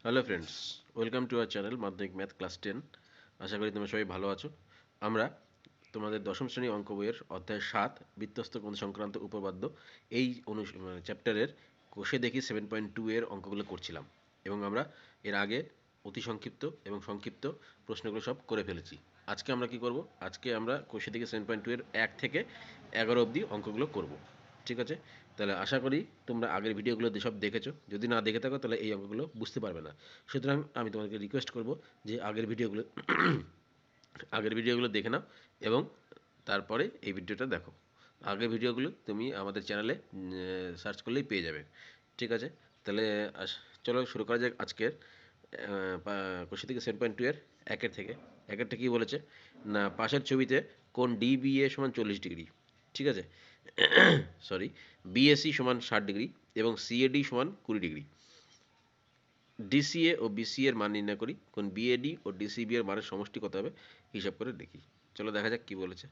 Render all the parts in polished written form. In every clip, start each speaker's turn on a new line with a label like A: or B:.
A: Hello friends, welcome to our channel মাধ্যমিক math class 10। আশা করি তোমরা সবাই ভালো আছো। আমরা তোমাদের দশম শ্রেণী অঙ্ক বইয়ের অধ্যায় 7 বৃত্তস্থ কোণ সংক্রান্ত উপপাদ্য এই চ্যাপ্টারের কোষে দেখি 7.2 এর অঙ্কগুলো করছিলাম এবং আমরা এর আগে অতি সংক্ষিপ্ত এবং সংক্ষিপ্ত প্রশ্নগুলো সব করে ফেলেছি। আজকে আমরা কি করব? আজকে আমরা কোষে দেখি 7.2 এর 1 থেকে 11 অবধি অঙ্কগুলো করব। ঠিক আছে? তাহলে আশা করি তোমরা আগের ভিডিওগুলো সব দেখেছো। যদি না দেখে থাকো তাহলে এই অঙ্কগুলো বুঝতে পারবে না। সুতরাং আমি তোমাদেরকে রিকোয়েস্ট করব যে আগের ভিডিওগুলো দেখে নাও এবং তারপরে এই ভিডিওটা দেখো। আগের ভিডিওগুলো তুমি আমাদের চ্যানেলে সার্চ করলেই পেয়ে যাবে। ঠিক আছে? তাহলে চলো শুরু করা যাক আজকের কোশ্চেন থেকে 7.2 এর একের থেকে। একেরটা কী বলেছে না, পাশের ছবিতে কোণ ডিবিএ সমান 40 ডিগ্রি। ঠিক আছে? সরি, বিএসি সমান 60 ডিগ্রি এবং সিএডি সমান 20 ডিগ্রি। ডিসিএ ও বিসি এর মান নির্ণয় করি। কোন বিএডি ও ডিসিবি এর মানের সমষ্টি কত হবে হিসাব করে দেখি। চলো দেখা যাক কি বলেছে।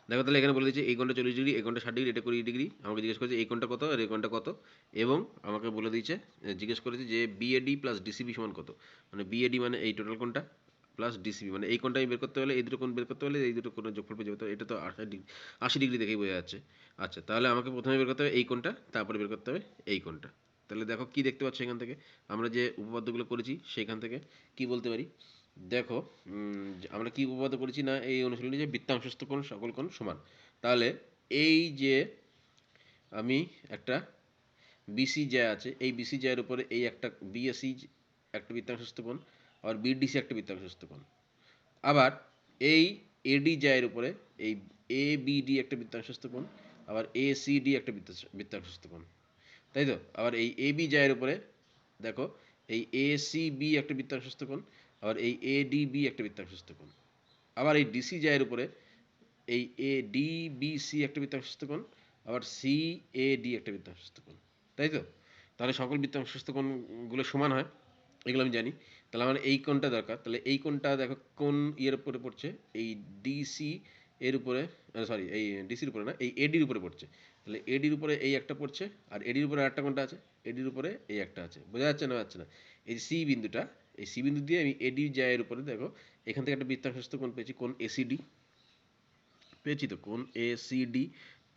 A: দেখো তাহলে এখানে বলে দিচ্ছে এই কোণটা 40 ডিগ্রি, এই কোণটা 60 ডিগ্রি, এটা 20 ডিগ্রি। আমাকে জিজ্ঞেস করেছে এই কোণটা কত আর এই কোণটা কত, এবং আমাকে বলে দিয়েছে, জিজ্ঞেস করেছে যে বিএডি প্লাস ডিসিবি সমান কত। মানে বিএডি মানে এই টোটাল কোণটা প্লাস ডিসিবি মানে এই কোণটা আমি বের করতে হলে, এই দুটো কোণ বের করতে হলে এই দুটো কোণের যোগফল পেয়ে যাবে। তো এটা তো 80 ডিগ্রি দেখেই বোঝা যাচ্ছে। আচ্ছা, তাহলে আমাকে প্রথমে বের করতে হবে এই কোণটা, তারপরে বের করতে হবে এই কোণটা। তাহলে দেখো কি দেখতে পাচ্ছ এখান থেকে, আমরা যে উপপাদ্যগুলো করেছি সেখান থেকে কি বলতে পারি। দেখো আমরা কি উপপাদ্য করেছি না, এই অনুশীলনী যে বৃত্তাংশস্থ কোণ সকল কোণ সমান। তাহলে এই যে আমি একটা বিসি যা আছে, এই বিসি জায়ের উপরে এই একটা বিএসি একটা বৃত্তাংশস্থ কোণ, আবার বিডিসি একটা বৃত্তাংশস্থ কোণ, আবার এই এডি জায়ের উপরে এই এ বিডি একটা বৃত্তাংশস্থ কোণ, আবার এ সিডি একটা বৃত্তাংশস্থ কোণ, তাই তো। আবার এই এ বি জায়ের উপরে দেখো এই এ সি বি একটা বৃত্তাংশস্থ কোণ, আবার এই এ ডি বি একটা বৃত্তাংশস্থ কোণ, আবার এই ডিসি জায়ের উপরে এই এ ডি বি সি একটা বৃত্তাংশস্থ কোণ, আবার সি এ ডি একটা বৃত্তাংশস্থ কোণ, তাই তো। তাহলে সকল বৃত্তাংশস্থ কোণগুলো সমান হয়, এগুলো আমি জানি। তাহলে আমার এই কোণটা দরকার। তাহলে এই কোণটা দেখো কোন ইয়ের উপরে পড়ছে, এই ডিসি এর উপরে, সরি এই ডিসির উপরে না, এই এডির উপরে পড়ছে। তাহলে এডির উপরে এই একটা পড়ছে, আর এডির উপরে আরেকটা কোণটা আছে, এডির উপরে এই একটা আছে। বোঝা যাচ্ছে না যাচ্ছে না? এই সি বিন্দুটা, এই সি বিন্দু দিয়ে আমি এডি জায়ের উপরে দেখো এখান থেকে একটা বৃত্তাংশস্থ কোণ পেয়েছি, কোণ এসিডি পেয়েছি তো, কোণ এসিডি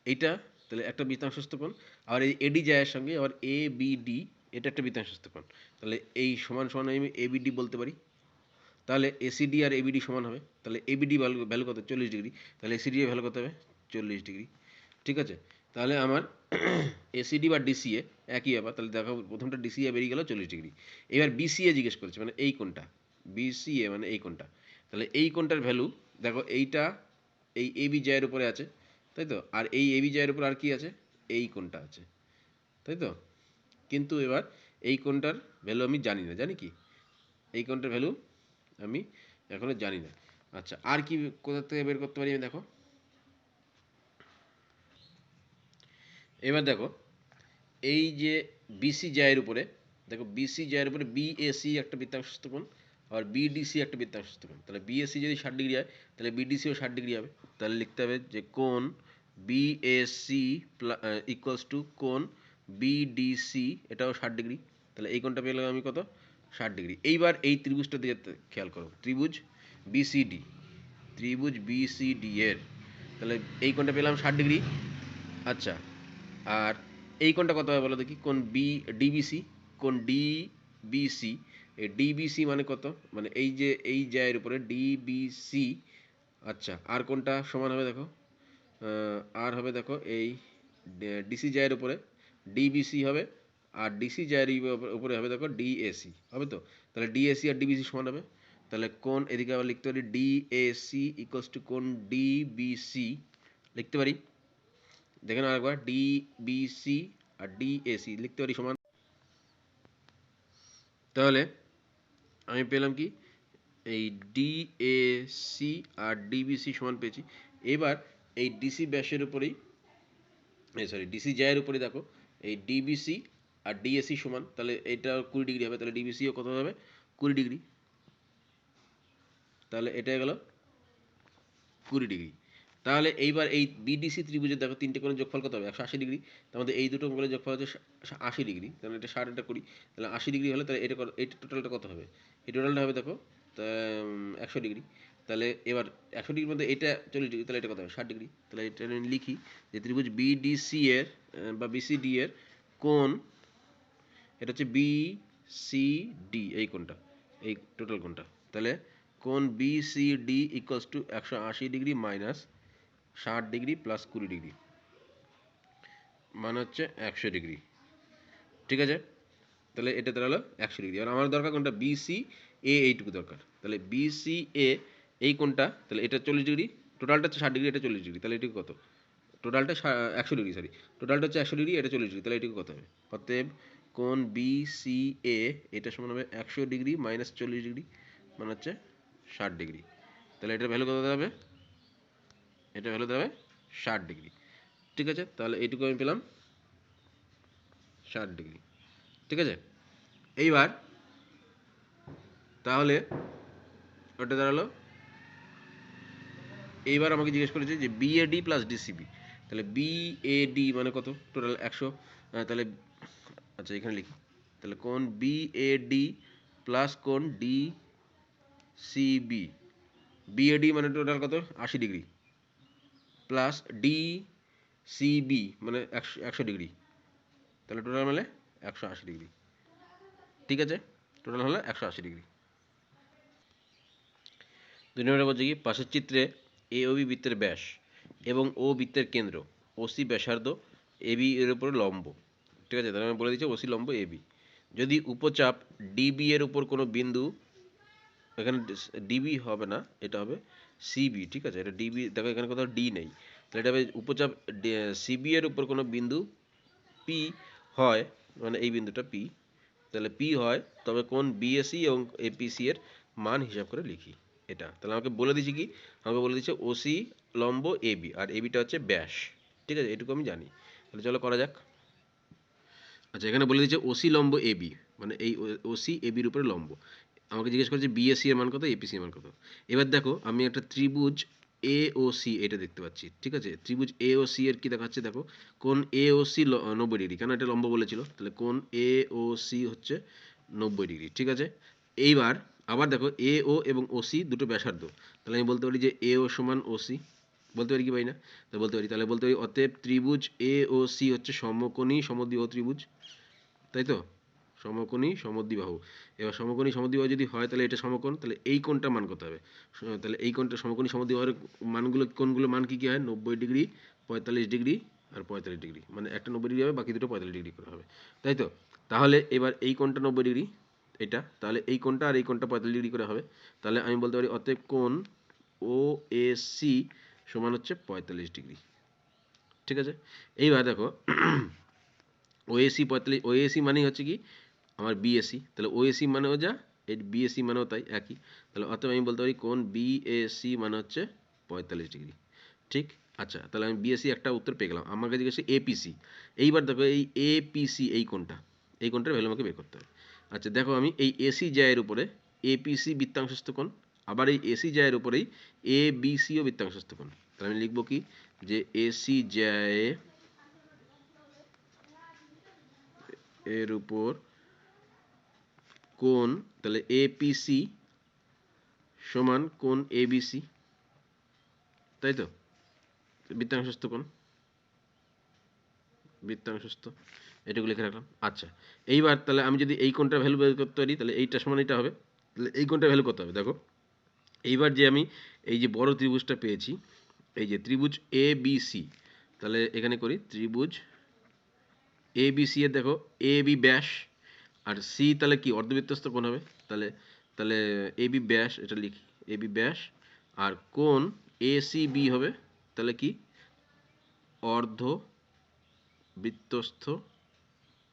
A: এইটা। তাহলে একটা বৃত্তাংশস্থ কোণ, আর এই এডি জায়ের সঙ্গে আবার এ বি ডি, এটা একটা বৃত্তাংশস্থ কোণ। তাহলে এই সমান সমান আমি এ বি ডি বলতে পারি। তাহলে এসিডি আর এবিডি সমান হবে। তাহলে এবিডি ভ্যালু কত? 40 ডিগ্রি। তাহলে এসিডি এর ভ্যালু কত হবে? 40 ডিগ্রি। ঠিক আছে? তাহলে আমার এসিডি বা ডিসিএ একই ব্যাপার। তাহলে দেখো প্রথমটা ডিসিএ বেরিয়ে গেল 40 ডিগ্রি। এবার বিসিএ জিজ্ঞেস করেছে, মানে এই কোণটা বিসিএ মানে এই কোণটা। তাহলে এই কোণটার ভ্যালু দেখো, এইটা এই এবি জায়ের উপরে আছে, তাই তো। আর এই এবি জায়ের উপর আর কি আছে? এই কোণটা আছে, তাই তো। কিন্তু এবার এই কোণটার ভ্যালু আমি জানি না, জানি কি এই কোণটার ভ্যালু আমি এখনো জানি না। আচ্ছা, আর কি কোথা থেকে বের করতে পারি আমি দেখো। এবার দেখো এই যে বিসি জায়ের উপরে, দেখো বিসি জায়ের উপরে বিএসি একটা বৃত্তাংশস্থ কোণ, আর বিডিসি একটা বৃত্তাংশস্থ কোণ। তাহলে বিএসি যদি 60 ডিগ্রি হয়, তাহলে বিডিসিও 60 ডিগ্রি হবে। তাহলে লিখতে হবে যে কোণ বিএসি ইকুয়ালস টু কোণ বিডিসি, এটাও 60 ডিগ্রি। তাহলে এই কোণটা পেলাম আমি কত? 60 ডিগ্রি। এইবার এই ত্রিভুজটা দিয়ে খেয়াল করো, ত্রিভুজ বিসিডি, ত্রিভুজ বিসিডি এর তাহলে এই কোণটা পেলাম 60 ডিগ্রি। আচ্ছা, আর এই কোণটা কত হবে বলো দেখি, কোণ বি ডিবিসি, কোণ ডিবিসি, এই ডিবিসি মানে কত? মানে এই যে এই জায়ের উপরে ডিবিসি। আচ্ছা, আর কোনটা সমান হবে দেখো, আর হবে দেখো এই ডিসি জায়ের উপরে ডিবিসি হবে, আর ডিসি জায়ের উপরে হবে দেখো ডিএসি হবে তো। তাহলে ডিএসি আর ডিবিসি সমান হবে। তাহলে কোণ এদিকে আবার লিখতে পারি ডিএসি ইকুয়ালস টু কোণ ডিবিসি লিখতে পারি। দেখেন আরেকবার, ডিবিসি আর ডিএসি লিখতে পারি সমান। তাহলে আমি পেলাম কি, এই ডিএসি আর ডিবিসি সমান পেয়েছি। এবার এই ডিসি ব্যাসের উপরেই, সরি ডিসি জায়ের উপরে দেখো এই ডিবিসি আর ডিএসি সমান, তাহলে এটা 20 ডিগ্রি হবে। তাহলে ডিবিসিও কত হবে? 20 ডিগ্রি। তাহলে এটা গেল 20 ডিগ্রি। তাহলে এইবার এই বিডিসি ত্রিভুজের দেখো তিনটে কোণের যোগফল কত হবে 180 ডিগ্রি। তার মধ্যে এই দুটো কোণের যোগফল হচ্ছে 80 ডিগ্রি। তাহলে এটা 60 এটা করি, তাহলে 80 ডিগ্রি হলে তাহলে এটা টোটালটা কত হবে? এই টোটালটা হবে দেখো 100 ডিগ্রি। তাহলে এবার 100 ডিগ্রির মধ্যে এটা 40 ডিগ্রি, তাহলে এটা কত হবে 60 ডিগ্রি। তাহলে এটা আমি লিখি যে ত্রিভুজ বিডিসি এর বা বিসিডি এর কোণ, এটা হচ্ছে বিসিডি এই কোণটা, এই টোটাল কোণটা। তাহলে কোণ BCD equals to 180 degree minus 60 degree plus 20 degree, মানে হচ্ছে 100 ডিগ্রি। ঠিক আছে, তাহলে এটা দাঁড়ালো 100 ডিগ্রি। আর আমার দরকার কোনটা? বিসি এ, এইটুকু দরকার। তাহলে বিসি এ এই কোনটা, তাহলে এটা 40 ডিগ্রি, টোটালটা হচ্ছে 60 ডিগ্রি, এটা 40 ডিগ্রি, তাহলে এটুকু কত? টোটালটা 100 ডিগ্রি, সরি, টোটালটা হচ্ছে 100 ডিগ্রি, এটা 40 ডিগ্রি, তাহলে এটুকু কত হবে? অতএব কোণ বিসি এ এটা সমান হবে 100 ডিগ্রি মাইনাস 40 ডিগ্রি, মানে হচ্ছে 60 ডিগ্রি। তাহলে এটার ভ্যালু কত দাঁড়াবে? এটা ভ্যালু দাঁড়াবে 60 ডিগ্রি। ঠিক আছে, তাহলে এইটুকু আমি পেলাম 60 ডিগ্রি। ঠিক আছে, এইবার তাহলে ওটা দাঁড়ালো, এইবার আমাকে জিজ্ঞেস করেছে যে বিএডি প্লাস ডিসিবি। তাহলে বিএডি মানে কত? টোটাল 100। তাহলে আচ্ছা এখানে লিখি, তাহলে কোণ বিএডি প্লাস কোণ ডিসিবি, বিএডি মানে টোটাল কত? 80 ডিগ্রি, প্লাস ডিসিবি মানে 100 ডিগ্রি, তাহলে টোটাল মানে 180 ডিগ্রি। ঠিক আছে, টোটাল হলো 180 ডিগ্রি। 2 নম্বরে বলছে কি, পাশের চিত্রে এ ও বি বৃত্তের ব্যাস এবং ও বৃত্তের কেন্দ্র ওসি ব্যাসার্ধ এবি এর উপরে লম্ব। ঠিক আছে, তাহলে আমি বলে দিচ্ছি ওসি লম্ব এবি। যদি উপচাপ ডিবি এর উপর কোনো বিন্দু, এখানে ডিবি হবে না, এটা হবে সিবি। ঠিক আছে, এটা ডিবি, দেখো এখানে কোথাও ডি নেই, তাহলে এটা হবে উপচাপ সিবি এর উপর কোনো বিন্দু পি হয়, মানে এই বিন্দুটা পি, তাহলে পি হয়, তবে কোন বিএসি এবং এপিসি এর মান হিসাব করে লিখি এটা। তাহলে আমাকে বলে দিচ্ছি কি, আমাকে বলে দিচ্ছে ওসি লম্ব এবি, আর এবিটা হচ্ছে ব্যাস। ঠিক আছে, এটুকু আমি জানি। তাহলে চলো করা যাক। আচ্ছা, এখানে বলে দিচ্ছে ওসি লম্ব এবি, মানে এই ওসি এবির উপরে লম্ব। আমাকে জিজ্ঞেস করছে বিএসি এর মান কত, এপিসি এর মান কত। এবার দেখো আমি একটা ত্রিভুজ এ ও সি এটা দেখতে পাচ্ছি। ঠিক আছে, ত্রিভুজ এ ও সি এর কি দেখাচ্ছে দেখো, কোন এ ও সি 90 ডিগ্রি, কেন এটা লম্ব বলেছিল, তাহলে কোন এ ও সি হচ্ছে 90 ডিগ্রি। ঠিক আছে, এইবার আবার দেখো এ ও এবং ও সি দুটো ব্যাসার্ধ, তাহলে আমি বলতে পারি যে এ ও সমান ও সি, বলতে পারি কি পারি না? তো বলতে পারি, তাহলে বলতে পারি অতএব ত্রিভুজ এ ও সি হচ্ছে সমকোণী সমদ্বিবাহু ত্রিভুজ, তাই তো? সমকোণী সমদ্বিবাহু। এবার সমকোণী সমদ্বিবাহু যদি হয় তাহলে এটা সমকোণ, তাহলে এই কোণটা মান কত হবে? তাহলে এই কোণটা সমকোণী সমদ্বিবাহুর মানগুলো, কোণগুলো মান কি কি হয়? 90 ডিগ্রি, 45 ডিগ্রি আর 45 ডিগ্রি, মানে একটা 90 ডিগ্রি হবে, বাকি দুটো 45 ডিগ্রি করে হবে, তাই তো? তাহলে এবার এই কোণটা 90 ডিগ্রি এটা, তাহলে এই কোণটা আর এই কোণটা 45 ডিগ্রি করে হবে। তাহলে আমি বলতে পারি অতএব কোণ ও এ সি সমান হচ্ছে 45 ডিগ্রি। ঠিক আছে, এইবার দেখো ওএসি 45, ওএসি মানেই হচ্ছে কি আমার বিএসি, তাহলে ওএসি মানেও যা, এই বিএসি মানেও তাই একই। তাহলে অতএব আমি বলতে পারি কোন বিএসি মানে হচ্ছে 45 ডিগ্রি। ঠিক, আচ্ছা তাহলে আমি বিএসি একটা উত্তর পেয়ে গেলাম। আমাকে জিজ্ঞেস এপিসি, এইবার দেখো এই এপিসি এই কোণটা, এই কোণটার ভ্যালু আমাকে বের করতে হবে। আচ্ছা দেখো আমি এই এসি জায়ের উপরে এপিসি বৃত্তাংশস্থ কোণ, আবার এই এসি জায়ের উপরেই এ বিসিও বৃত্তাংশস্থ কোণ, তাহলে আমি লিখবো কি যে এসি জায়ে এর উপর কোণ, তাহলে এপিসি সমান কোণ এবিসি, তাই তো? বৃত্তাংশস্থ কোণ, বৃত্তাংশস্থ, এটুকু লিখে রাখলাম। আচ্ছা, এইবার তাহলে আমি যদি এই কোণটার ভ্যালু বের করতে পারি, তাহলে এইটা সমান এটা হবে। তাহলে এই কোণটার ভ্যালু কত হবে দেখো, এইবার যে আমি এই যে বড় ত্রিভুজটা পেয়েছি, এই যে ত্রিভুজ এ বি সি, তাহলে এখানে করি ত্রিভুজ এ বি সি এর দেখো এ বি ব্যাস, আর সি তাহলে কি অর্ধবৃত্তস্থ কোণ হবে, তাহলে তাহলে এ বি ব্যাস, এটা লিখি এ বি ব্যাস, আর কোণ এ সি বি হবে তাহলে কি অর্ধবৃত্তস্থ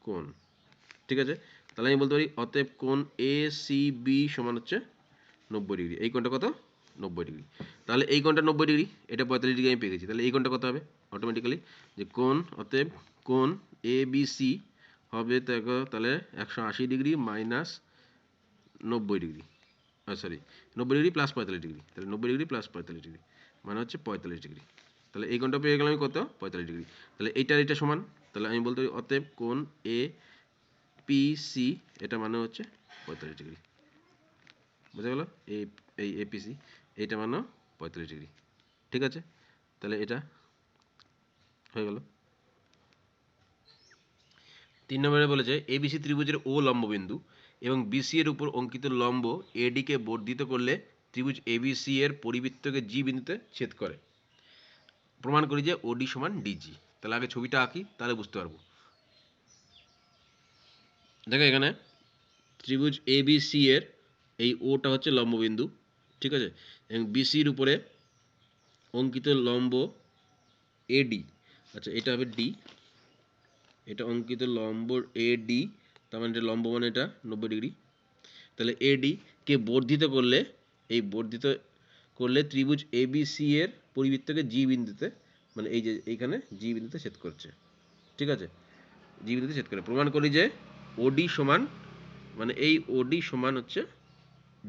A: কোণ। ঠিক আছে, তাহলে আমি বলতে পারি অতএব কোণ এ সি বি সমান হচ্ছে 90 ডিগ্রি। এই কোণটা কত? 90 ডিগ্রি। তাহলে এই কোণটা 90 ডিগ্রি, এটা 45 ডিগ্রি আমি পেয়ে গেছি। তাহলে এই কোণটা কত হবে? অটোমেটিক্যালি যে কোণ, অতএব কোণ এ বি সি হবে দেখো তাহলে 180 degree minus 90 degree, sorry 90 degree plus 45 degree, তাহলে 90 ডিগ্রি প্লাস 45 ডিগ্রি মানে হচ্ছে 45 ডিগ্রি। তাহলে এই কোণটা পেয়ে গেলাম আমি কত, 45 ডিগ্রি। তাহলে এইটার এটা সমান, তাহলে আমি বলতে পারি অতএব কোণ এ পি সি এটা মানে হচ্ছে 45 ডিগ্রি। বুঝা গেল? এই এপিসি এইটা মানে 45 ডিগ্রি। ঠিক আছে, তাহলে এটা হয়ে গেল। 3 নম্বরে বলেছে এবিসি ত্রিভুজের ও লম্ববিন্দু এবং বিসি এর উপর অঙ্কিত লম্ব এডিকে বর্ধিত করলে ত্রিভুজ এবিসি এর পরিবৃত্তকে জি বিন্দুতে ছেদ করে। প্রমাণ করি যে ওডি সমান ডিজি। তাহলে আগে ছবিটা আঁকি, তাহলে বুঝতে পারবো। দেখো এখানে ত্রিভুজ এবিসি এর এই ওটা হচ্ছে লম্ববিন্দু, ঠিক আছে, এবং বিসির উপরে অঙ্কিত লম্ব এডি, আচ্ছা এটা হবে ডি, এটা অঙ্কিত লম্ব এডি, তার মানে এটা লম্ব মানে এটা 90 ডিগ্রি। তাহলে এডি কে বর্ধিত করলে, এই বর্ধিত করলে ত্রিভুজ এবিসি এর পরিবৃত্তকে জি বিন্দুতে, মানে এই যে এইখানে জি বিন্দুতে ছেদ করছে। ঠিক আছে, জি বিন্দুতে ছেদ করে। প্রমাণ করি যে ওডি সমান, মানে এই ওডি সমান হচ্ছে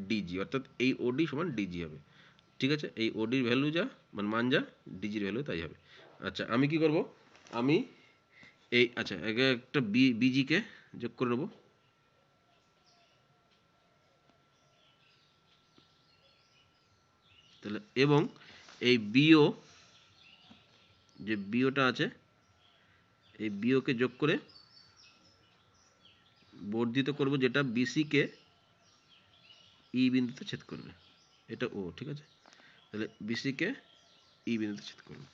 A: ডিজি, অর্থাৎ এই ওডি সমান ডিজি হবে। ঠিক আছে, এই ওডির ভ্যালু যা, মানে মান যা, ডিজির ভ্যালু তাই হবে। আচ্ছা আমি কি করব, আমি এই আচ্ছা একটা বিজিকে যোগ করে নেব। তাহলে এবং এই বিও, যে বিওটা আছে, এই বিওকে যোগ করে বর্ধিত করব, যেটা বিসিকে ই বিন্দুতে ছেদ করবে। এটা ও, ঠিক আছে, তাহলে বিসিকে ই বিন্দুতে ছেদ করবে।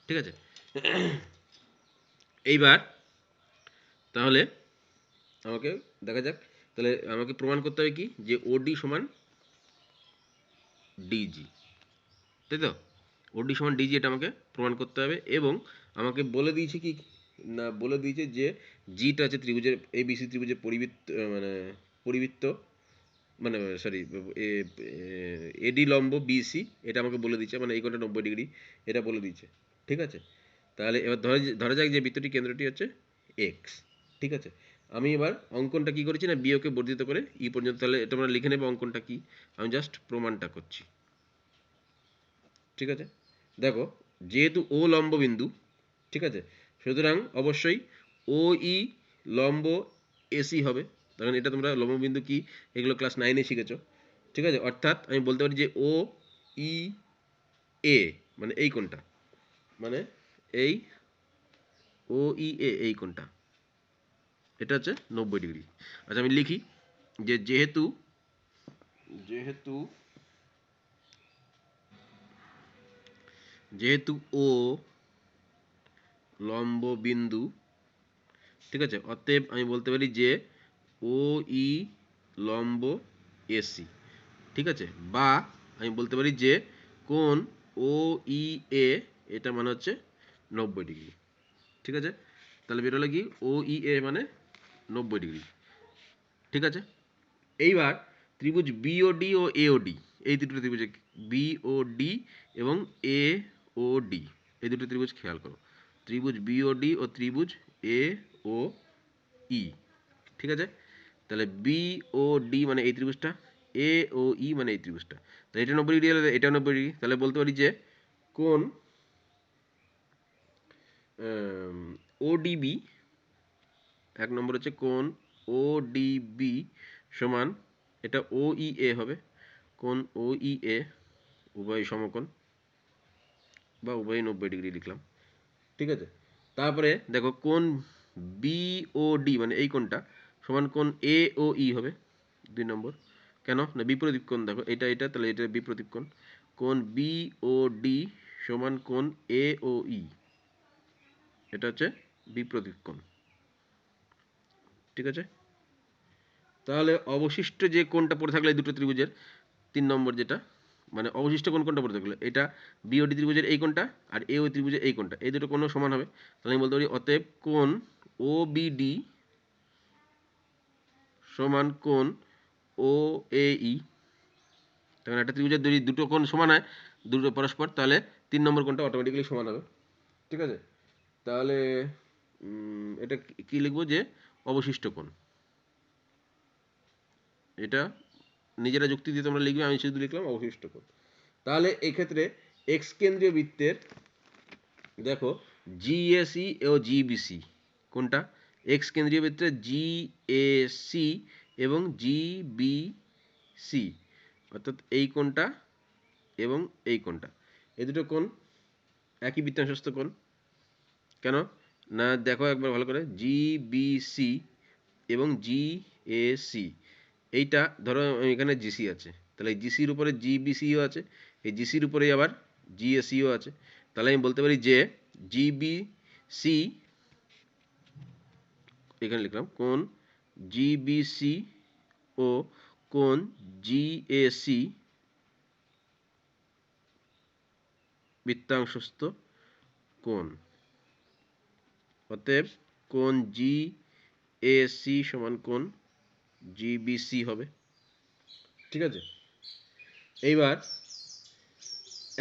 A: ঠিক আছে, এইবার তাহলে আমাকে দেখা যাক, তাহলে আমাকে প্রমাণ করতে হবে কি, যে ওডি সমান ডিজি, তাই তো? ওডি সমান ডিজি, এটা আমাকে প্রমাণ করতে হবে। এবং আমাকে বলে দিয়েছে কি না, বলে দিয়েছে যে জিটা আছে ত্রিভুজের এবিসি ত্রিভুজের পরিবৃত্ত, মানে পরিবৃত্ত, মানে সরি এডি লম্ব বিসি, এটা আমাকে বলে দিচ্ছে, মানে এই কোণটা 90 ডিগ্রি, এটা বলে দিচ্ছে। ঠিক আছে, তাহলে এবার ধরা যাক যে বৃত্তটি কেন্দ্রটি হচ্ছে এক্স। ঠিক আছে, আমি এবার অঙ্কনটা কি করেছি না, বিয়োকে বর্ধিত করে ই পর্যন্ত, তাহলে এটা আমরা লিখে নেব অঙ্কনটা কি, আমি জাস্ট প্রমাণটা করছি। ঠিক আছে, দেখো যেহেতু ও লম্ব বিন্দু, ঠিক আছে, সুতরাং অবশ্যই ও ই লম্ব এসি হবে। কারণ এটা তোমরা লম্ব বিন্দু কি এগুলো ক্লাস 9-এ শিখেছো। ঠিক আছে, অর্থাৎ আমি বলতে পারি যে ও ই এ, মানে এই কোণটা, মানে এই ও ই এ এই কোণটা, এটা হচ্ছে 90 ডিগ্রি। আচ্ছা আমি লিখি যে যেহেতু যেহেতু যেহেতু ও লম্ব বিন্দু, ঠিক আছে, অতএব আমি বলতে পারি যে ও ই লম্ব এসি। ঠিক আছে, বা আমি বলতে পারি যে কোণ ও ই এ এটা মানে হচ্ছে 90 ডিগ্রি। ঠিক আছে, তাহলে বেরোলে কি ও ই এ মানে 90 ডিগ্রি। ঠিক আছে, এইবার ত্রিভুজ বিওডি ও এওডি, এই দুটো ত্রিভুজ, বিওডি এবং এ ও ডি, এই দুটো ত্রিভুজ খেয়াল করো, ত্রিভুজ বিওডি ও ত্রিভুজ এ ও ই। ঠিক আছে, তাহলে বি ও ডি মানে এই ত্রিভুজটা, এ ও ই মানে এই ত্রিভুজটা, তাহলে এটা 90 ডিগ্রি হলে এটা 90 ডিগ্রি। তাহলে বলতে পারি যে কোণ ওডিবি, এক নম্বর হচ্ছে কোণ ওডিবি সমান, এটা ও ই এ হবে, কোণ ও ই এ উভয় সমকোণ, বা উভয় 90 ডিগ্রি লিখলাম। ঠিক আছে, তারপরে দেখো কোণ বিওডি মানে এই কোণটা সমান কোণ এ ও ই হবে 2 নম্বর। কেন না, বিপরীত কোণ, দেখো এটা এটা, তাহলে এটা বিপরীত কোণ, কোণ বিওডি সমান কোণ এ ও ই, এটা হচ্ছে বিপরীত কোণ। ঠিক আছে, তাহলে অবশিষ্ট যে কোণটা পড়ে থাকলে এই দুটো ত্রিভুজের 3 নম্বর যেটা, মানে অবশিষ্ট কোণটা পড়ে থাকলো, এটা বিওডি ত্রিভুজের এই কোণটা আর এ ও ত্রিভুজের এই কোণটা, এই দুটো কোণ সমান হবে। তাহলে আমি বলতে পারি অতএব কোণ ও বিডি সমান কোণ ও এ ই। তখন একটা ত্রিভুজের যদি দুটো কোণ সমান হয়, দুটো পরস্পর, তাহলে 3 নম্বর কোণটা অটোমেটিক্যালি সমান হবে। ঠিক আছে, তাহলে এটা কি লিখবো, যে অবশিষ্ট কোণ, এটা নিজেরা যুক্তি দিয়ে তোমরা লিখবে, আমি শুধু লিখলাম অবশিষ্ট কোণ। তাহলে এই ক্ষেত্রে এক্স কেন্দ্রীয় বৃত্তের দেখো জিএসি ও জিবিসি কোনটা? এক্স কেন্দ্রীয় বৃত্তে জিএসি এবং জিবিসি, অর্থাৎ এই কোণটা এবং এই কোণটা, এই দুটো কোণ একই বৃত্তাংশস্থ কোণ। কেন না দেখো একবার ভালো করে, জিবিসি এবং জিএসি, এইটা ধরো এখানে জিসি আছে, তাহলে এই জিসির উপরে জিবিসিও আছে, এই জিসির উপরে আবার জিএসিও আছে। তাহলে আমি বলতে পারি যে জিবিসি, এখানে লিখলাম কোণ জিবিসি ও কোণ জিএসি বৃত্তাংশস্থ কোণ। অতএব কোণ জিএসি সমান কোণ জিবিসি হবে। ঠিক আছে, এইবার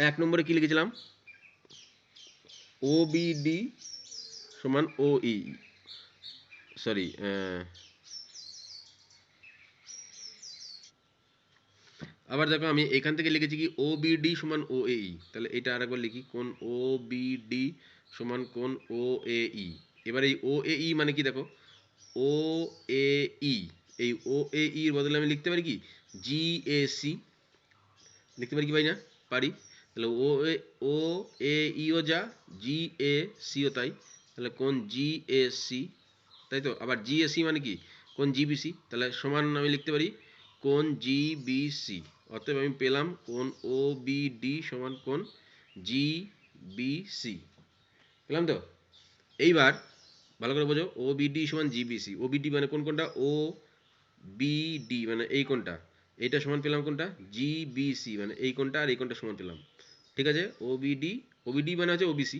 A: 1 নম্বরে কি লিখেছিলাম? ওবিডি সমান ওই, সরি আবার দেখো আমি এখান থেকে লিখেছি কি ওবিডি সমান ওএই, তাহলে এটা আরেকবার লিখি, কোণ ওবিডি সমান কোণ ওএই। এবার এই ওএই মানে কি দেখো, ওএই, এই ওএই এর বদলে আমি লিখতে পারি কি জিএসি, লিখতে পারি কি পারি না? পারি। তাহলে ও এ ইও যা, জি এ সিও তাই, তাহলে কোন জিএসি, তাই তো। আবার জিএসি মানে কি কোন জিবিসি, তাহলে সমান আমি লিখতে পারি কোন জিবিসি। অতএব আমি পেলাম কোন ও বিডি সমান কোন জিবিসি, পেলাম তো। এইবার ভালো করে বোঝো, ও বিডি সমান জিবিসি, ও বিডি মানে কোন কোনটা, ও বিডি মানে এই কোনটা, এইটা সমান পেলাম কোনটা জিবিসি মানে এই কোনটা, আর এই কোনটা সমান পেলাম। ঠিক আছে, ওবিডি, ওবিডি মানে হচ্ছে ওবিসি,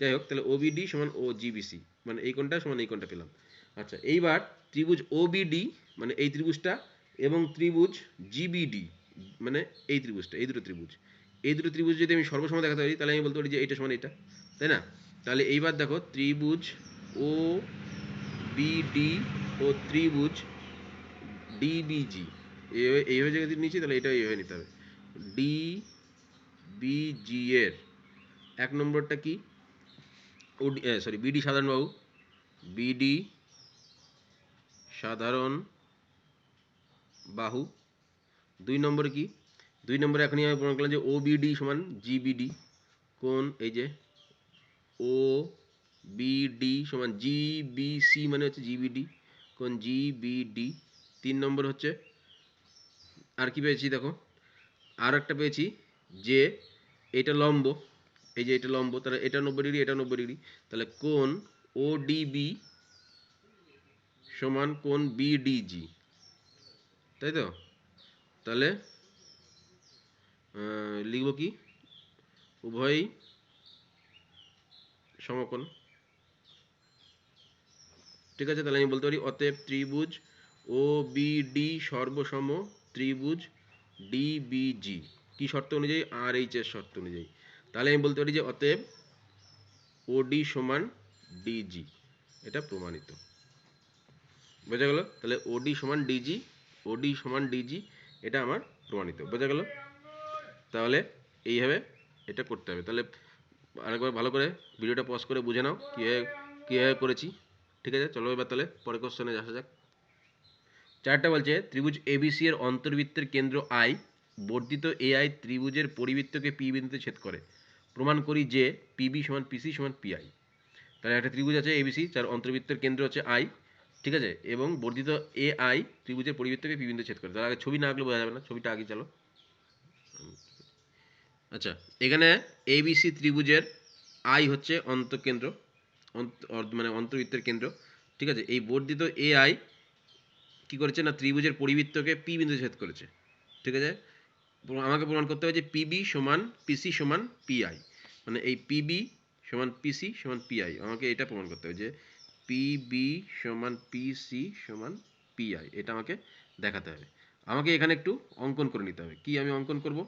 A: যাই হোক, তাহলে ওবিডি সমান ও জিবিসি মানে এই কোনটা সমান এই কোনটা পেলাম। আচ্ছা, এইবার ত্রিভুজ ওবিডি মানে এই ত্রিভুজটা এবং ত্রিভুজ জিবিডি মানে এই ত্রিভুজটা, এই দুটো ত্রিভুজ, এই দুটো ত্রিভুজ যদি আমি সর্বসম দেখাতে পারি তাহলে আমি বলতে পারি যে এইটা সমান এটা, তাই না? তাহলে এইবার দেখো ত্রিভুজ ও বিডি ও ত্রিভুজ ডিবিজি, এইভাবে যদি নিচ্ছি তাহলে এটা এইভাবে নিতে হবে। ডিবিজি এর 1 নম্বরটা কি, ওডি সরি বিডি সাধারণ বাহু, বিডি সাধারণ বাহু। 2 নম্বরে কি, 2 নম্বরে এখনই আমি প্রমাণ করলাম যে ওবিডি সমান জিবিডি, কোন এই যে ও বিডি সমান জিবিসি মানে হচ্ছে জিবিডি, কোন জিবিডি। 3 নম্বর হচ্ছে আর কি পেয়েছি দেখো, আর একটা পেয়েছি যে এটা লম্ব, এই যে এটা লম্ব, তাহলে এটা 90 ডিগ্রি, এটা 90 ডিগ্রি, তাহলে কোন ওডিবি সমান কোন বিডিজি, তাই তো। তাহলে লিখব কি, উভয়ই সমকোণ। ঠিক আছে, তাহলে আমি বলতে পারি অতএব ত্রিভুজ ও বিডি সর্বসম ত্রিভুজ ডিবিজি, কি শর্ত অনুযায়ী, আর এইচ এর শর্ত অনুযায়ী। তাহলে আমি বলতে পারি যে অতএব ওডি সমান ডিজি, এটা প্রমাণিত। বোঝা গেল? তাহলে ওডি সমান ডিজি, ওডি সমান ডিজি, এটা আমার প্রমাণিত। বোঝা গেল? তাহলে এইভাবে এটা করতে হবে। তাহলে আরেকবার ভালো করে ভিডিওটা পজ করে বুঝে নাও কীভাবে করেছি। ঠিক আছে, চলো এবার তাহলে পরের কোশ্চেনে আসা যাক। 4টা বলছে ত্রিভুজ এবিসি এর অন্তর্বৃত্তের কেন্দ্র আই বর্ধিত এআই ত্রিভুজের পরিবৃত্তকে পি বিন্দুতে ছেদ করে, প্রমাণ করি যে পিবি সমান পিসি সমান পিআই। তাহলে একটা ত্রিভুজ আছে এবিসি, যার অন্তর্বৃত্তের কেন্দ্র হচ্ছে আই, ঠিক আছে, এবং বর্ধিত এ আই ত্রিভুজের পরিবৃত্তকে পি বিন্দু ছেদ করে। তার আগে ছবি না আঁকলে বোঝা যাবে না, ছবিটা আগে চলো। আচ্ছা, এখানে এবিসি ত্রিভুজের আই হচ্ছে অন্তঃকেন্দ্র, মানে অন্তর্বৃত্তের কেন্দ্র। ঠিক আছে, এই বর্ধিত এ আই কী করেছে না ত্রিভুজের পরিবৃত্তকে পি বিন্দু ছেদ করেছে। ঠিক আছে, আমাকে প্রমাণ করতে হবে যে পিবি সমান পিসি সমান পিআই, মানে এই পিবি সমান পিসি সমান পিআই, আমাকে এটা প্রমাণ করতে হবে যে পিবি সমান পিসি সমান পিআই, এটা আমাকে দেখাতে হবে। আমাকে এখানে একটু অঙ্কন করে নিতে হবে। কি আমি অঙ্কন করব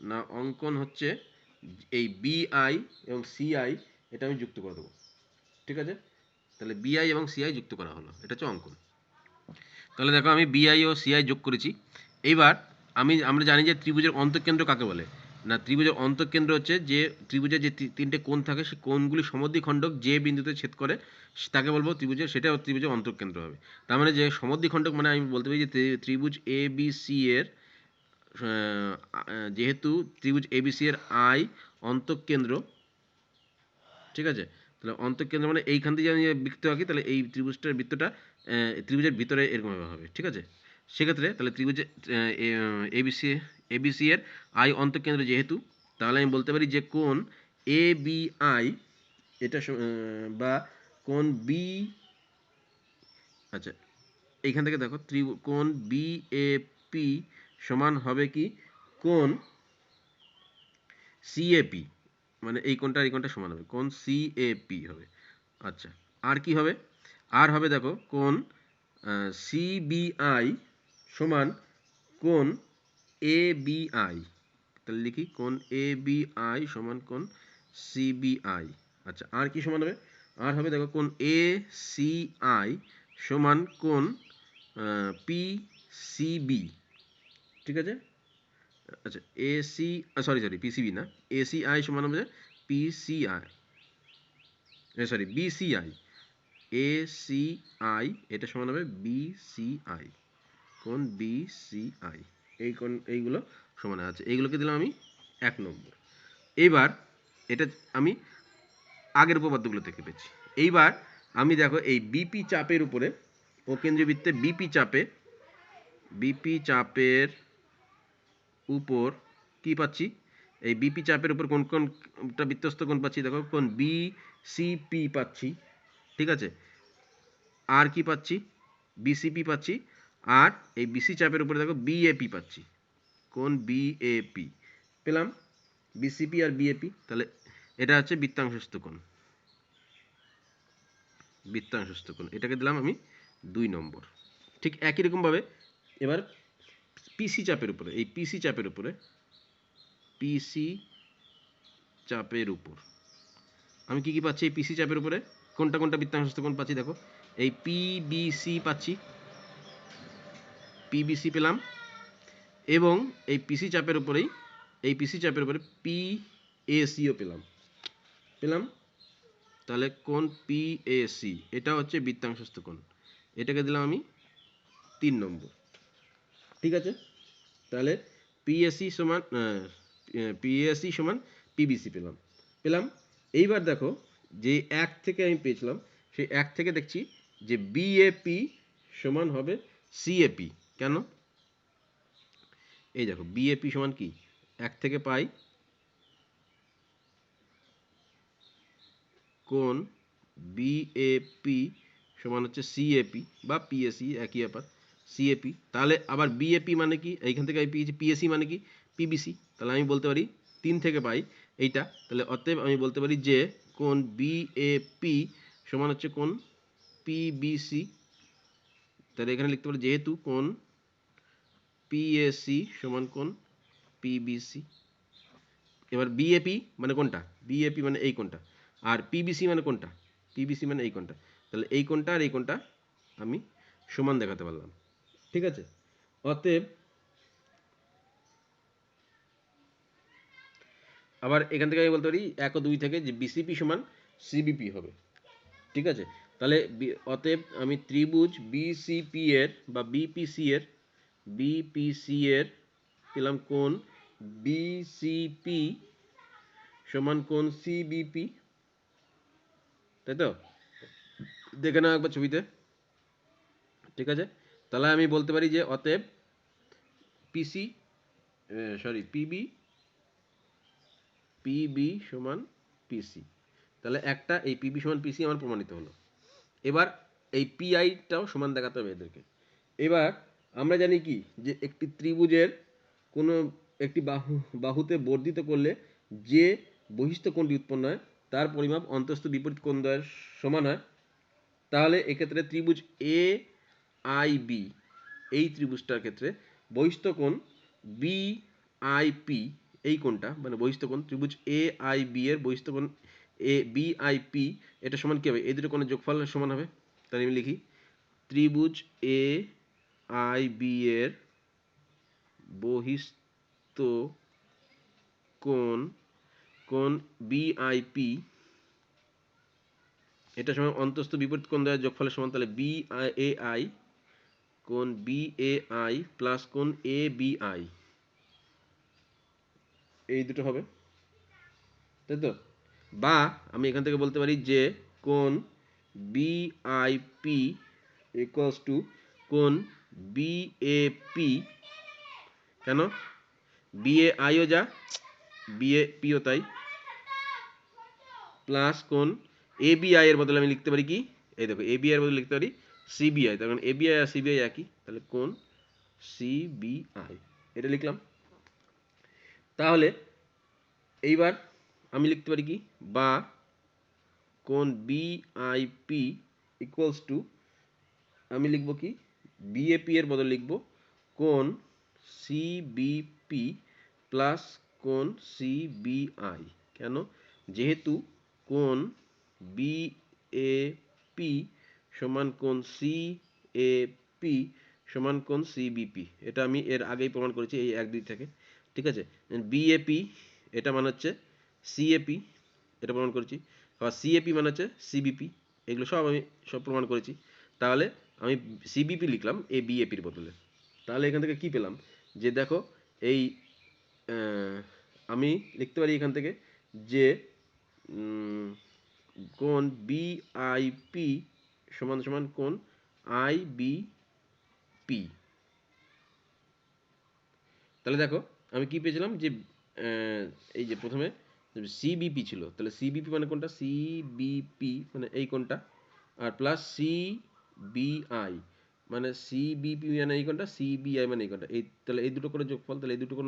A: না, অঙ্কন হচ্ছে এই বিআই এবং সিআই, এটা আমি যুক্ত করে দেবো। ঠিক আছে, তাহলে বিআই এবং সিআই যুক্ত করা হলো, এটা হচ্ছে অঙ্কন। তাহলে দেখো আমি বিআই ও সিআই যোগ করেছি। এইবার আমরা জানি যে ত্রিভুজের অন্তঃকেন্দ্র কাকে বলে না, ত্রিভুজের অন্তঃকেন্দ্র হচ্ছে যে ত্রিভুজের যে তিনটে কোণ থাকে সেই কোণগুলি সমদ্বিখণ্ডক যে বিন্দুতে ছেদ করে তাকে বলবো ত্রিভুজের, সেটা ত্রিভুজের অন্তঃকেন্দ্র হবে। তার মানে যে সমদ্বিখণ্ডক মানে আমি বলতে পারি যে ত্রিভুজ এ বি সি এর যেহেতু ত্রিভুজ এ বি সি এর আই অন্তঃকেন্দ্র, ঠিক আছে, তাহলে অন্তঃকেন্দ্র মানে এইখান থেকে আমি বৃত্ত আঁকি, তাহলে এই ত্রিভুজটার বৃত্তটা ত্রিভুজের ভিতরে এরকমভাবে হবে, ঠিক আছে। সেক্ষেত্রে তাহলে ত্রিভুজে এবিসি এবিসি এর আই অন্তঃকেন্দ্র যেহেতু, তাহলে আমি বলতে পারি যে কোণ এ বি আই এটা বা কোণ বি, আচ্ছা এইখান থেকে দেখো কোণ বি এ পি সমান হবে কি কোণ সিএপি, মানে এই কোণটা এই কোণটা সমান হবে, কোণ সিএপি হবে। আচ্ছা, আর কি হবে? আর হবে দেখো কোণ সিবিআই সমান কোণ এবিআই। তাহলে লিখি কোণ এবিআই সমান কোণ সিবিআই। আচ্ছা, আর কি সমান হবে? আর হবে দেখো কোণ এসিআই সমান কোণ পিসিবি, ঠিক আছে। আচ্ছা, এসি সরি সরি পিসিবি না, এসিআই সমান হবে পিসিআই, সরি বিসিআই, এসিআই এটা সমান হবে বিসিআই, কোণ বিসিআই, এই কোণ এইগুলো সমান আছে, এইগুলোকে দিলাম আমি 1 নম্বর। এইবার এটা আমি আগের উপপাদ্যগুলো থেকে পেয়েছি। এইবার আমি দেখো এই বিপি চাপের উপরে ও কেন্দ্রীয় বৃত্তে বিপি চাপের উপর কি পাচ্ছি, এই বিপি চাপের উপর কোন কোনটা বৃত্তস্ত কোণ পাচ্ছি, দেখো কোণ বিসিপি পাচ্ছি, ঠিক আছে। আর কি পাচ্ছি? বিসিপি পাচ্ছি। আর এই বিসি চাপের উপরে দেখো বিএপি পাচ্ছি, কোণ বিএপি পেলাম, বিসিপি আর বিএপি। তাহলে এটা হচ্ছে বৃত্তাংশস্থ কোণ, বৃত্তাংশস্থ কোণ, এটাকে দিলাম আমি 2 নম্বর। ঠিক একই রকমভাবে এবার পিসি চাপের উপরে, এই পিসি চাপের উপরে আমি কি কি পাচ্ছি এই পিসি চাপের উপরে, কোনটা কোনটা বৃত্তাংশস্থ কোণ পাচ্ছি দেখো, এই পিবিসি পাচ্ছি, পিবিসি পেলাম, এবং এই পিসি চাপের উপরেই এই পিসি চাপের উপরে পিএসিও পেলাম। তাহলে কোণ পিএসি এটা হচ্ছে বৃত্তাংশস্থ কোণ, এটাকে দিলাম আমি 3 নম্বর, ঠিক আছে। তাহলে পিএসি সমান পিএসি সমান পিবিসি পেলাম। এইবার দেখো যে 1 থেকে আমি পেয়েছিলাম সেই 1 থেকে দেখছি যে বিএপি সমান হবে সিএপি। কেন? এই দেখো বিএপি সমান কি, 1 থেকে পাই কোণ বিএপি সমান হচ্ছে সিএপি বা পিএসি, একই ব্যাপার, সিএপি। তাহলে আবার বিএপি মানে কি, এইখান থেকে আমি পেয়েছি পিএসি মানে কি পিবিসি, তাহলে আমি বলতে পারি 3 থেকে পাই এইটা, তাহলে অতএব আমি বলতে পারি যে কোণ বিএপি সমান হচ্ছে কোণ পিবিসি। তাহলে এখানে লিখতে পারি যেহেতু কোণ পিএসি সমান কোণ পিবিসি। এবার বিএপি মানে কোনটা, বিএপি মানে এই কোণটা, আর পিবিসি মানে কোনটা, পিবিসি মানে এই কোণটা, তাহলে এই কোণটা আর এই কোণটা আমি সমান দেখাতে পারলাম, ঠিক আছে। অতএব আবার এখান থেকে আমি বলতে পারি 1 ও 2 থেকে যে বিসিপি সমান সিবিপি হবে, ঠিক আছে। তাহলে অতএব আমি ত্রিভুজ বিসিপি এর বা বিপিসি এর পেলাম কোণ বিসিপি সমান কোণ সিবিপি, তাই তো, দেখে নাও একবার ছবিতে, ঠিক আছে। তাহলে আমি বলতে পারি যে অতএব পিসি পিবি সমান পিসি, তাহলে একটা এই পিবি সমান পিসি আমার প্রমাণিত হলো। এবার এই পিআইটাও সমান দেখাতে হবে এদেরকে। এবার আমরা জানি কি যে একটি ত্রিভুজের কোনো একটি বাহুতে বর্ধিত করলে যে বহিস্থ কোণটি উৎপন্ন হয় তার পরিমাপ অন্তস্থ বিপরীত কোণ দ্বয়ের সমান হয়। তাহলে এক্ষেত্রে ত্রিভুজ এ আই বি, এই ত্রিভুজটার ক্ষেত্রে বহিস্থ কোণ বি আই পি, এই কোণটা মানে বহিস্থ কোণ ত্রিভুজ এ আই বি এর বহিস্থ কোণ এ বি আই পি, এটা সমান কি হবে, এই দুটো কোণের যোগফল সমান হবে। তাহলে আমি লিখি ত্রিভুজ এ আই বি এর বহিস্থ কোণ বিআইপি এটা সমান অন্তস্থ বিপরীত কোণ দ্বয়ের যোগফলের সমান, তাহলে বিএআই কোণ বিএআই প্লাস কোণ এবিআই, এই দুটো হবে, তাই তো? বা আমি এখান থেকে বলতে পারি যে কোণ বিআইপি ইকুয়ালস টু কোণ বিএপি, কেন বিএআইও যা বিএপিও তাই, প্লাস কোণ এবিআই এর বদলে আমি লিখতে পারি কি, এই দেখো এবিআই এর বদলে লিখতে পারি সিবিআই, তার কারণ এবিআই আর সিবিআই একই, তাহলে কোণ সিবিআই এটা লিখলাম। তাহলে এইবার আমি লিখতে পারি কি, বা কোণ বিআইপি ইকুয়ালস টু আমি লিখব কি বিএপি এর বদলে লিখব কোণ সিবিপি প্লাস কোণ সিবিআই, কেন যেহেতু কোণ বিএপি সমান কোণ সিএপি সমান কোণ সিবিপি, এটা আমি এর আগেই প্রমাণ করেছি এই 1-2 থেকে, ঠিক আছে? বিএপি এটা মানে হচ্ছে সিএপি, এটা প্রমাণ করেছি, আবার সিএপি মানে হচ্ছে সিবিপি, এগুলো সব আমি সব প্রমাণ করেছি। তাহলে আমি সিবিপি লিখলাম এ বিএপির বদলে। তাহলে এখান থেকে কি পেলাম, যে দেখো এই আমি লিখতে পারি এখান থেকে যে কোণ বিআইপি সমান সমান কোণ আইবিপি। তাহলে দেখো আমি কি পেয়েছিলাম, যে এই যে প্রথমে সিবিপি ছিল, তাহলে সিবিপি মানে কোনটা, সিবিপি মানে এই কোনটা, আর প্লাস সিবিআই মানে সিবিপি মানে এই কোনটা, সিবিআই মানে এই কোনটা, এই তাহলে এই দুটো করে যোগফল, তাহলে এই দুটো করে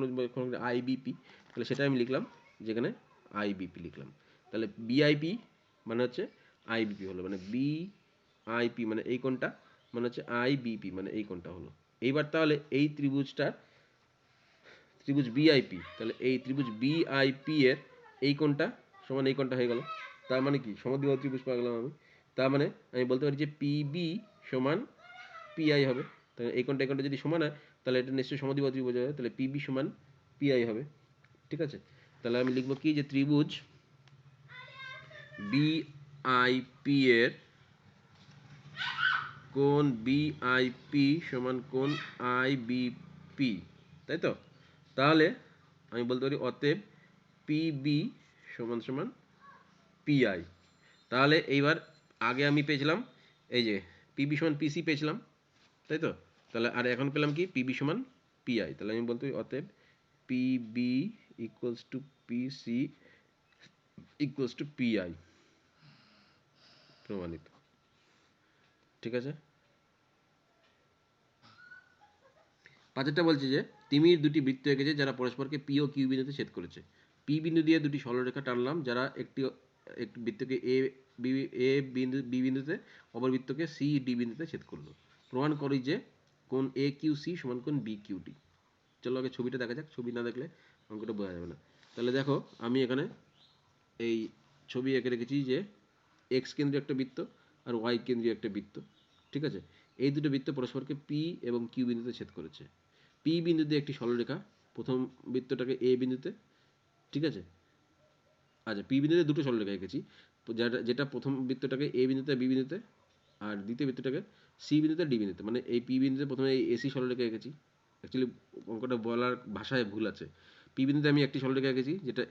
A: আইবিপি, তাহলে সেটা আমি লিখলাম যেখানে আইবিপি লিখলাম। তাহলে বিআইপি মানে হচ্ছে আইবিপি হলো, মানে বিআইপি মানে এই কোনটা মানে হচ্ছে আইবিপি মানে এই কোনটা হলো। এইবার তাহলে এই ত্রিভুজ বিআইপি, তাহলে এই ত্রিভুজ বিআইপি এর এই কোণটা সমান এই কোণটা হয়ে গেল, তার মানে কি সমদ্বিবাহু ত্রিভুজ পাওয়া গেলাম আমি। তার মানে আমি বলতে পারি যে পিবি সমান পিআই হবে, তাহলে এই কোণটা যদি সমান হয় তাহলে এটা নিশ্চয়ই সমদ্বিবাহু ত্রিভুজ হবে, তাহলে পিবি সমান পিআই হবে, ঠিক আছে? তাহলে আমি লিখবো কি, যে ত্রিভুজ বিআইপি এর কোণ বিআইপি সমান কোণ আইবিপি, তাই তো? তাহলে আমি বলতে পারি অতএব পিবি সমান সমান পিআই। তাহলে এইবার আগে আমি পেয়েছিলাম এই যে পিবি সমান পিসি পেয়েছিলাম, তাই তো? তাহলে আর এখন পেলাম কি পিবি সমান পিআই, তাহলে আমি বলতে পারি অতএব PB equals to PC equals to PI, প্রমাণিত, ঠিক আছে? পাঁচেরটা বলছে যে তিমির দুটি বৃত্ত এঁকেছে যারা পরস্পরকে পি ও কিউ বিন্দুতে ছেদ করেছে। পি বিন্দু দিয়ে দুটি সরলরেখা টানলাম যারা একটি বৃত্তকে এ বিন্দু বি বিন্দুতে, অপর বৃত্তকে সি ডি বিন্দুতে ছেদ করলো। প্রমাণ করি যে কোণ এ কিউ সি সমান কোণ বি কিউ ডি। চলো আগে ছবিটা দেখা যাক, ছবি না দেখলে অঙ্কটা বোঝা যাবে না। তাহলে দেখো আমি এখানে এই ছবি এঁকে রেখেছি যে এক্স কেন্দ্রীয় একটা বৃত্ত আর ওয়াই কেন্দ্রীয় একটা বৃত্ত, ঠিক আছে? এই দুটো বৃত্ত পরস্পরকে পি এবং কিউ বিন্দুতে ছেদ করেছে। পি বিন্দুতে একটি সরলরেখা প্রথম বৃত্তটাকে এ বিন্দুতে, ঠিক আছে? আচ্ছা, পি বিন্দুতে দুটো সরলরেখা এঁকেছি, যেটা প্রথম বৃত্তটাকে এ বিন্দুতে বি বিন্দুতে আর দ্বিতীয় বৃত্তটাকে সি বিন্দুতে ডি বিন্দুতে, মানে এই পি বিন্দুতে প্রথমে এই এসি সরলরেখা এঁকেছি। অ্যাকচুয়ালি অঙ্কটা বলার ভাষায় ভুল আছে। পি বিন্দুতে আমি একটি সরলরেখা এঁকেছি যেটা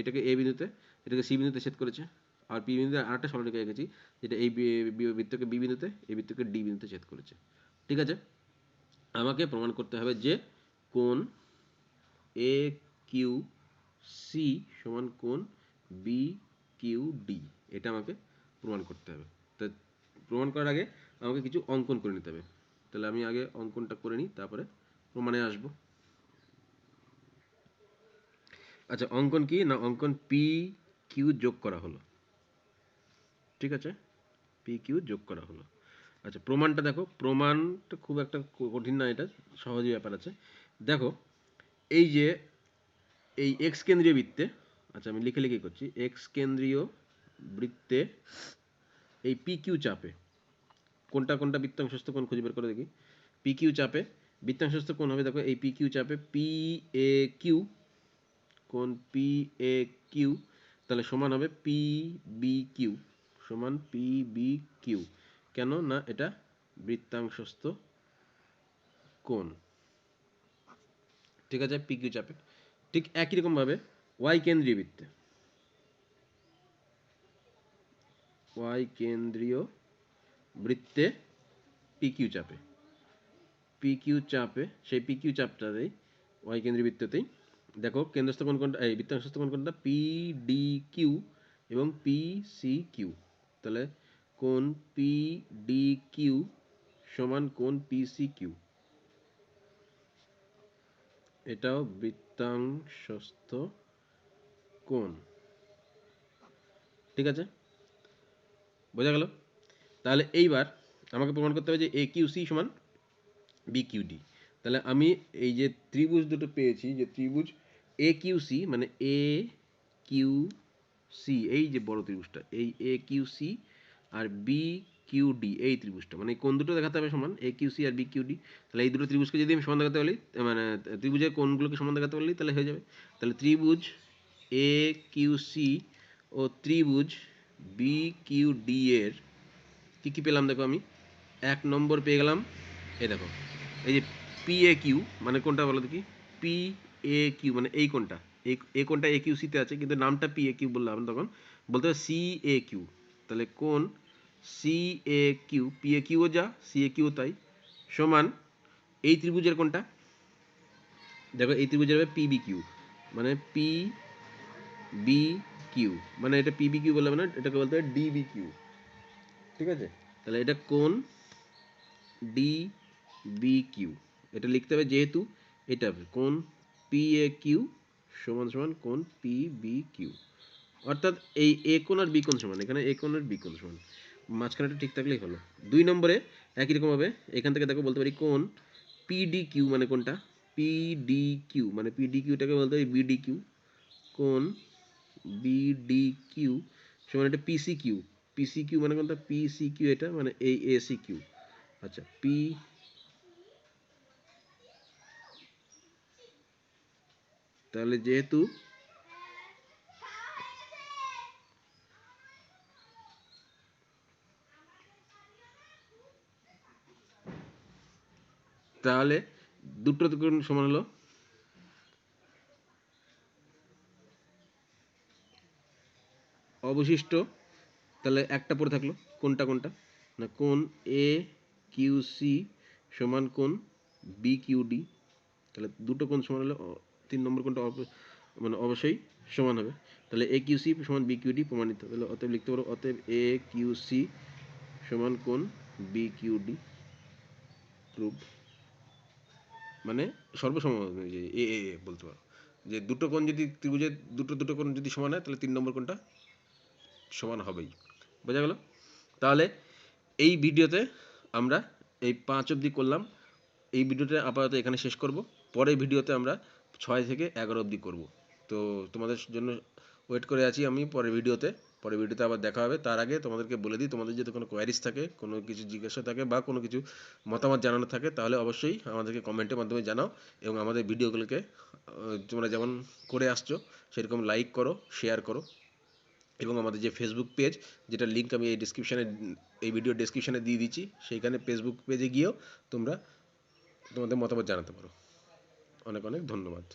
A: এটাকে এ বিন্দুতে, এটাকে সি বিন্দুতে ছেদ করেছে। আর পি বিন্দুতে আরেকটা সরলরেখা এঁকেছি যেটা এই বৃত্তকে বি বিন্দুতে, এই বৃত্তকে ডি বিন্দুতে ছেদ করেছে, ঠিক আছে? আমাকে প্রমাণ করতে হবে যে কোণ এ কিউ সি সমান কোণ বি কিউ ডি, এটা আমাকে প্রমাণ করতে হবে। তা প্রমাণ করার আগে আমাকে কিছু অঙ্কন করে নিতে হবে। তাহলে আমি আগে অঙ্কনটা করে নিই, তারপরে প্রমাণে আসবো। আচ্ছা, অঙ্কন কি না, অঙ্কন পি কিউ যোগ করা হলো, ঠিক আছে? পি কিউ যোগ করা হলো। আচ্ছা, প্রমাণটা দেখো, প্রমাণটা খুব একটা কঠিন না, এটা সহজই ব্যাপার আছে। দেখো এই যে এই এক্স কেন্দ্রীয় বৃত্তে, আচ্ছা আমি লিখে লিখে করছি, এক্স কেন্দ্রীয় বৃত্তে এই পি কিউ চাপে কোনটা কোনটা বৃত্তাংশস্থ কোণ খুঁজে বের করে দেখি। পি কিউ চাপে বৃত্তাংশস্থ কোণ হবে, দেখো এই পি কিউ চাপে পি এ কিউ কোণ পি এ কিউ, তাহলে সমান হবে পি বি কিউ, সমান পি বি কিউ। কেন না এটা বৃত্তাংশস্থ কোণ, ঠিক আছে, পি কিউ চাপে। ঠিক একই রকম ভাবে ওয়াই কেন্দ্রীয় বৃত্তে, ওয়াই কেন্দ্রীয় বৃত্তে পি কিউ চাপে, পি কিউ চাপে, সেই পি কিউ চাপটাতেই ওয়াই কেন্দ্রীয় বৃত্ততেই দেখো কেন্দ্রস্থ কোণ কোনটা, এই বৃত্তাংশস্থ কোণ কোনটা, পি ডি কিউ এবং পি সি কিউ। তাহলে কোণ পি ডি কিউ সমান কোণ পি সি কিউ, এটাও বৃত্তাংশস্থ কোণ, ঠিক আছে, বোঝা গেল? তাহলে এইবার আমাকে প্রমাণ করতে হবে যে এ কিউ সি সমান বি কিউ ডি। তাহলে আমি এই যে ত্রিভুজ দুটো পেয়েছি, যে ত্রিভুজ এ কিউ সি মানে এ কিউ সি, এই যে বড় ত্রিভুজটা, এই এ কিউ সি আর বি কিউ ডি, এই ত্রিভুজটা মানে কোন দুটো দেখাতে হবে সমান, এ কিউ সি আর বি কিউ ডি। তাহলে এই দুটো ত্রিভুজকে যদি আমি সমান দেখাতে পারি, মানে ত্রিভুজের কোণগুলোকে সমান দেখাতে পারলেই তাহলে হয়ে যাবে। তাহলে ত্রিভুজ এ কিউ সি ও ত্রিভুজ বি কিউ ডি এর কী কী পেলাম দেখো, আমি 1 নম্বর পেয়ে গেলাম, এই দেখো এই যে পি এ কিউ মানে কোনটা বলো দেখি, পি এ কিউ মানে এই কোনটা, এই কোনটা এ কিউ সিতে আছে কিন্তু নামটা পি এ কিউ বললাম, তখন বলতে হবে সি এ কিউ। তাহলে কোন C A Q, P A কিউও যা সি এ কিউ তাই, সমান এই ত্রিভুজের কোনটা, দেখো এই ত্রিভুজের হবে পি বি কিউ, মানে পি বি কিউ, মানে এটা পি বি কিউ বললাম না, এটাকে বলতে হবে ডি বি কিউ, ঠিক আছে। তাহলে এটা কোন ডি বি কিউ, এটা লিখতে হবে যেহেতু এটা কোন পি এ কিউ সমান সমান কোন পি বি কিউ, অর্থাৎ এই এ কোণ আর বি কোণ সমান, এখানে এ কোণ আর বি কোণ সমান, মাঝখানেটা ঠিক থাকলেই হলো। 2 নম্বরে একই রকম হবে, এখান থেকে দেখো বলতে পারি কোন পি ডি কিউ মানে কোনটা, পি ডি কিউ মানে পি ডি কিউটাকে বলতে পারি বি ডি কিউ, কোন বি ডি কিউ সমান এটা P C Q, P C Q মানে কোনটা, পি সি কিউ এটা মানে এই এ সি কিউ, আচ্ছা পি, তাহলে যেহেতু তাহলে দুটো কোণ সমান হলো, অবশিষ্ট তাহলে একটা পড়ে থাকলো, কোনটা কোনটা না, কোন এ কিউ সি সমান কোন বি কিউ ডি। তাহলে দুটো কোণ সমান হলে 3 নম্বর কোণটা মানে অবশ্যই সমান হবে। তাহলে এ কিউ সি সমান বি কিউ ডি প্রমাণিত। তাহলে অতএব লিখতে পারো, অতএব এ কিউ সি সমান কোণ বি কিউ ডি প্রুভ, মানে সর্বসম যে এ এ এ বলতে পারো যে দুটো কোণ যদি ত্রিভুজের দুটো কোণ যদি সমান হয় তাহলে 3 নম্বর কোণটা সমান হবেই। বোঝা গেল? তাহলে এই ভিডিওতে আমরা এই 5 অবধি করলাম, এই ভিডিওটা আপাতত এখানে শেষ করব। পরের ভিডিওতে আমরা 6 থেকে 11 অবধি করব। তো তোমাদের জন্য ওয়েট করে আছি আমি পরের ভিডিওতে। পরের ভিডিওতে আবার দেখা হবে। তার আগে তোমাদেরকে বলে দিই, তোমাদের যদি কোনো কোয়ারিজ থাকে, কোনো কিছু জিজ্ঞাসা থাকে বা কোনো কিছু মতামত জানানো থাকে তাহলে অবশ্যই আমাদেরকে কমেন্টের মাধ্যমে জানাও, এবং আমাদের ভিডিওগুলোকে তোমরা যেমন করে আসছো সেরকম লাইক করো, শেয়ার করো, এবং আমাদের যে ফেসবুক পেজ, যেটা লিঙ্ক আমি এই ভিডিও ডেসক্রিপশানে দিয়ে দিচ্ছি, সেইখানে ফেসবুক পেজে গিয়েও তোমরা তোমাদের মতামত জানাতে পারো। অনেক অনেক ধন্যবাদ।